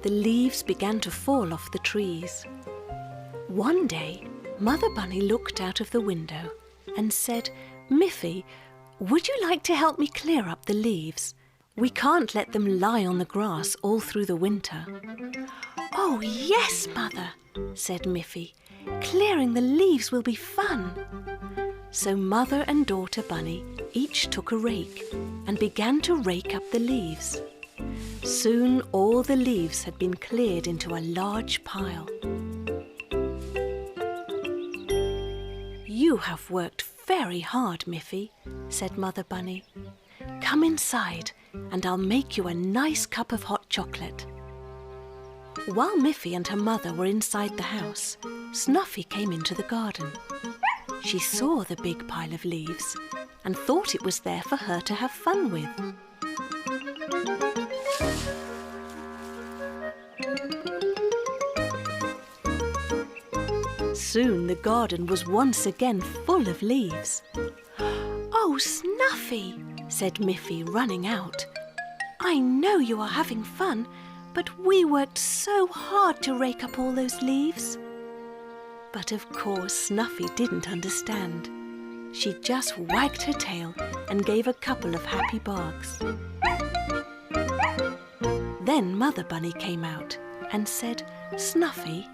the leaves began to fall off the trees. One day, Mother Bunny looked out of the window and said, "Miffy, would you like to help me clear up the leaves? We can't let them lie on the grass all through the winter." "Oh, yes, Mother," said Miffy. "Clearing the leaves will be fun." So Mother and Daughter Bunny each took a rake and began to rake up the leaves. Soon all the leaves had been cleared into a large pile. "You have worked very hard, Miffy," said Mother Bunny. "Come inside and I'll make you a nice cup of hot chocolate." While Miffy and her mother were inside the house, Snuffy came into the garden. She saw the big pile of leaves and thought it was there for her to have fun with. Soon the garden was once again full of leaves. "Oh, Snuffy," said Miffy, running out. "I know you are having fun, but we worked so hard to rake up all those leaves." But of course Snuffy didn't understand. She just wagged her tail and gave a couple of happy barks. Then Mother Bunny came out and said, "Snuffy,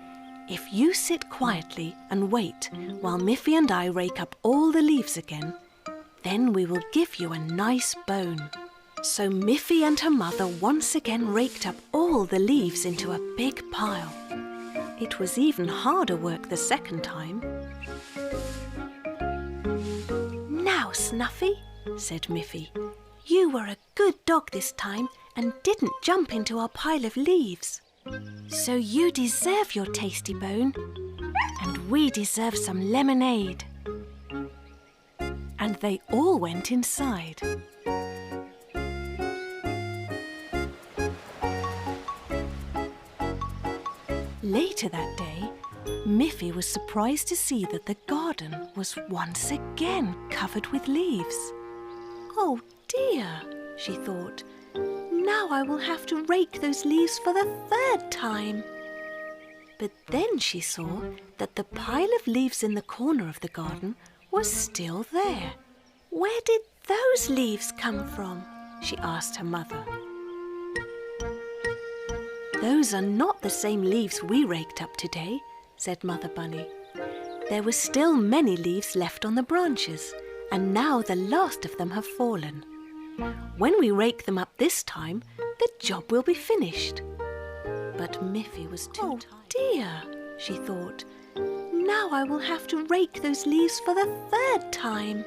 if you sit quietly and wait while Miffy and I rake up all the leaves again, then we will give you a nice bone." So Miffy and her mother once again raked up all the leaves into a big pile. It was even harder work the second time. "Now, Snuffy," said Miffy, "you were a good dog this time and didn't jump into our pile of leaves. So you deserve your tasty bone, and we deserve some lemonade." And they all went inside. Later that day, Miffy was surprised to see that the garden was once again covered with leaves. "Oh dear," she thought, "now I will have to rake those leaves for the third time." But then she saw that the pile of leaves in the corner of the garden was still there. "Where did those leaves come from?" she asked her mother. "Those are not the same leaves we raked up today," said Mother Bunny. "There were still many leaves left on the branches, and now the last of them have fallen. When we rake them up this time, the job will be finished." But Miffy was too tired. "Oh dear," she thought, "now I will have to rake those leaves for the third time."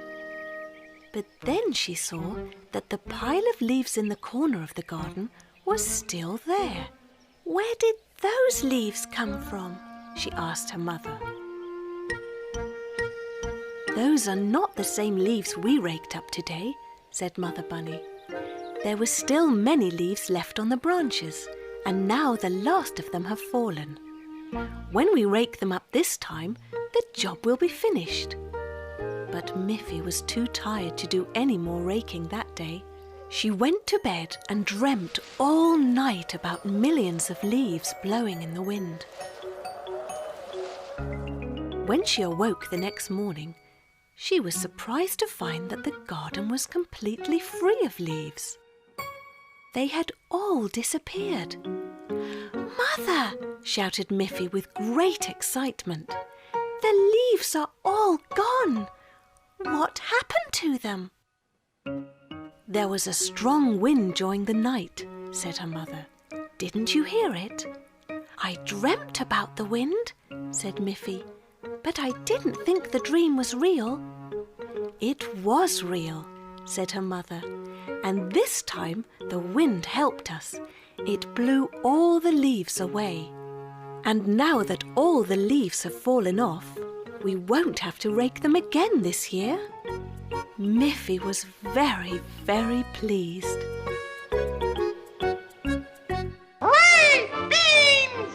But then she saw that the pile of leaves in the corner of the garden was still there. "Where did those leaves come from?" she asked her mother. "Those are not the same leaves we raked up today," said Mother Bunny. "There were still many leaves left on the branches, and now the last of them have fallen. When we rake them up this time, the job will be finished." But Miffy was too tired to do any more raking that day. She went to bed and dreamt all night about millions of leaves blowing in the wind. When she awoke the next morning, she was surprised to find that the garden was completely free of leaves. They had all disappeared. "Mother!" shouted Miffy with great excitement. "The leaves are all gone! What happened to them?" "There was a strong wind during the night," said her mother. "Didn't you hear it?" "I dreamt about the wind," said Miffy, "but I didn't think the dream was real." "It was real," said her mother, "and this time the wind helped us. It blew all the leaves away. And now that all the leaves have fallen off, we won't have to rake them again this year." Miffy was very, very pleased. Beans!